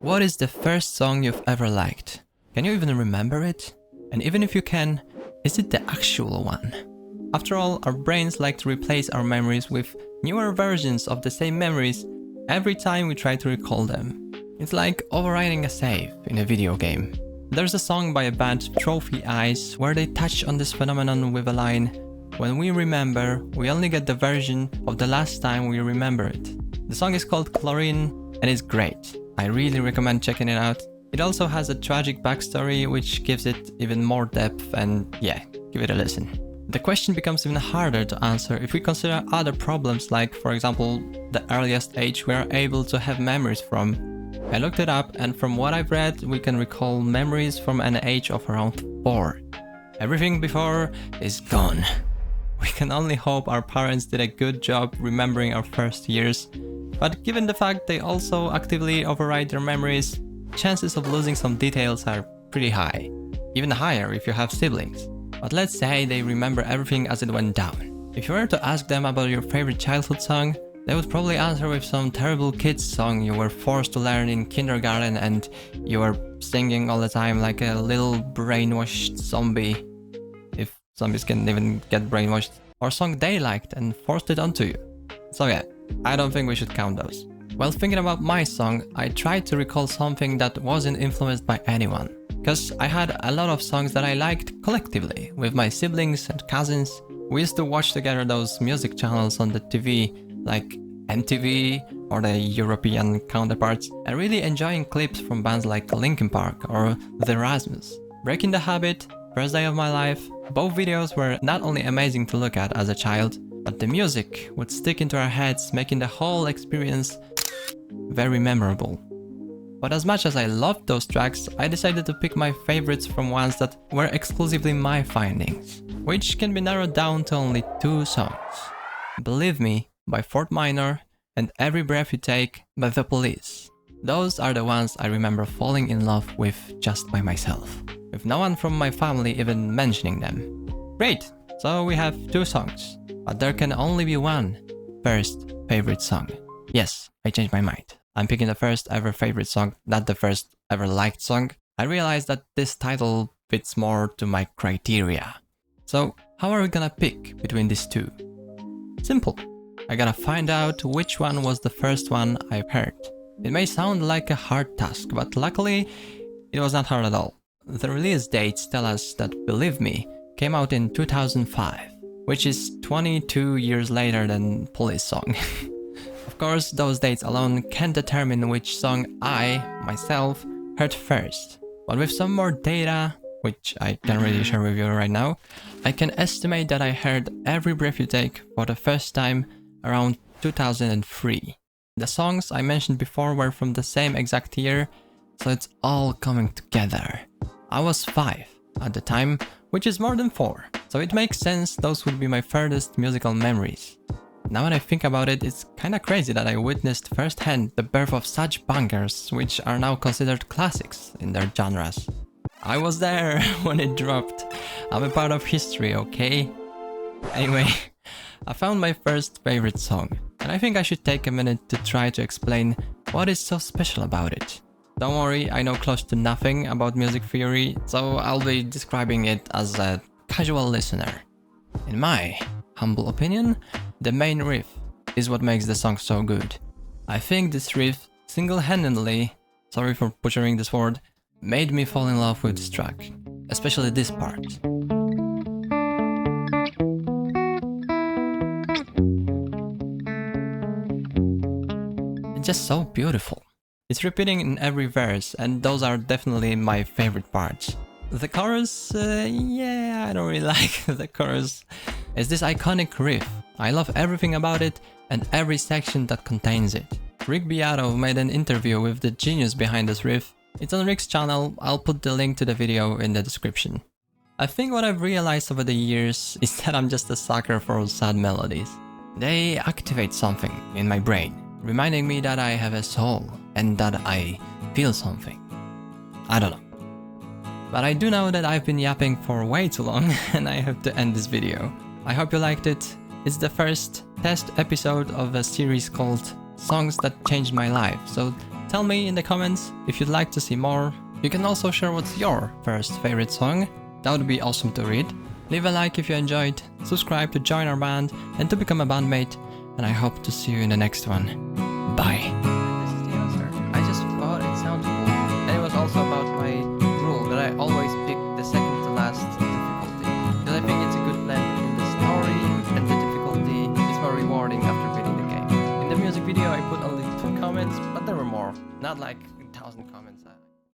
What is the first song you've ever liked? Can you even remember it? And even if you can, is it the actual one? After all, our brains like to replace our memories with newer versions of the same memories every time we try to recall them. It's like overwriting a save in a video game. There's a song by a band, Trophy Eyes, where they touch on this phenomenon with a line, "When we remember, we only get the version of the last time we remember it." The song is called Chlorine and it's great. I really recommend checking it out. It also has a tragic backstory which gives it even more depth and yeah, give it a listen. The question becomes even harder to answer if we consider other problems like, for example, the earliest age we are able to have memories from. I looked it up and from what I've read, we can recall memories from an age of around 4. Everything before is gone. We can only hope our parents did a good job remembering our first years, but given the fact they also actively override their memories, chances of losing some details are pretty high. Even higher if you have siblings. But let's say they remember everything as it went down. If you were to ask them about your favorite childhood song, they would probably answer with some terrible kids song you were forced to learn in kindergarten and you were singing all the time like a little brainwashed zombie. If zombies can even get brainwashed. Or song they liked and forced it onto you. So yeah, I don't think we should count those. While thinking about my song, I tried to recall something that wasn't influenced by anyone. Because I had a lot of songs that I liked collectively, with my siblings and cousins. We used to watch together those music channels on the TV, like MTV or the European counterparts, and really enjoying clips from bands like Linkin or the Rasmus. Breaking the Habit, First Day of My Life, both videos were not only amazing to look at as a child, but the music would stick into our heads, making the whole experience very memorable. But as much as I loved those tracks, I decided to pick my favorites from ones that were exclusively my findings, which can be narrowed down to only 2 songs. Believe Me by Fort Minor and Every Breath You Take by The Police. Those are the ones I remember falling in love with just by myself, with no one from my family even mentioning them. Great! So we have 2 songs, but there can only be one first favorite song. Yes, I changed my mind. I'm picking the first ever favorite song, not the first ever liked song. I realized that this title fits more to my criteria. So how are we gonna pick between these 2? Simple. I gotta find out which one was the first one I've heard. It may sound like a hard task, but luckily it was not hard at all. The release dates tell us that Believe Me came out in 2005, which is 22 years later than Police song. Of course, those dates alone can't determine which song I, myself, heard first. But with some more data, which I can't really share with you right now, I can estimate that I heard Every Breath You Take for the first time around 2003. The songs I mentioned before were from the same exact year, so it's all coming together. I was 5 at the time, which is more than 4, so it makes sense those would be my furthest musical memories. Now when I think about it, it's kinda crazy that I witnessed firsthand the birth of such bangers, which are now considered classics in their genres. I was there when it dropped. I'm a part of history, okay? Anyway, I found my first favorite song, and I think I should take a minute to try to explain what is so special about it. Don't worry, I know close to nothing about music theory, so I'll be describing it as a casual listener. In my humble opinion, the main riff is what makes the song so good. I think this riff single-handedly, sorry for butchering this word, made me fall in love with this track, especially this part. It's just so beautiful. It's repeating in every verse, and those are definitely my favorite parts. The chorus, yeah, I don't really like the chorus. It's this iconic riff. I love everything about it and every section that contains it. Rick Beato made an interview with the genius behind this riff. It's on Rick's channel, I'll put the link to the video in the description. I think what I've realized over the years is that I'm just a sucker for sad melodies. They activate something in my brain, reminding me that I have a soul and that I feel something. I don't know. But I do know that I've been yapping for way too long and I have to end this video. I hope you liked it. It's the first test episode of a series called Songs That Changed My Life, so Tell me in the comments if you'd like to see more. You can also share what's your first favorite song. That would be awesome to read. Leave a like if you enjoyed, subscribe to join our band and to become a bandmate, and I hope to see you in the next one. Bye. This is the answer. I just thought it sounded cool. And it was also about my rule that I always pick the second to last difficulty. Because I think it's a good blend in the story and the difficulty is more rewarding after beating the game. In the music video I put only 2 comments, but there were more. Not like 1,000 comments.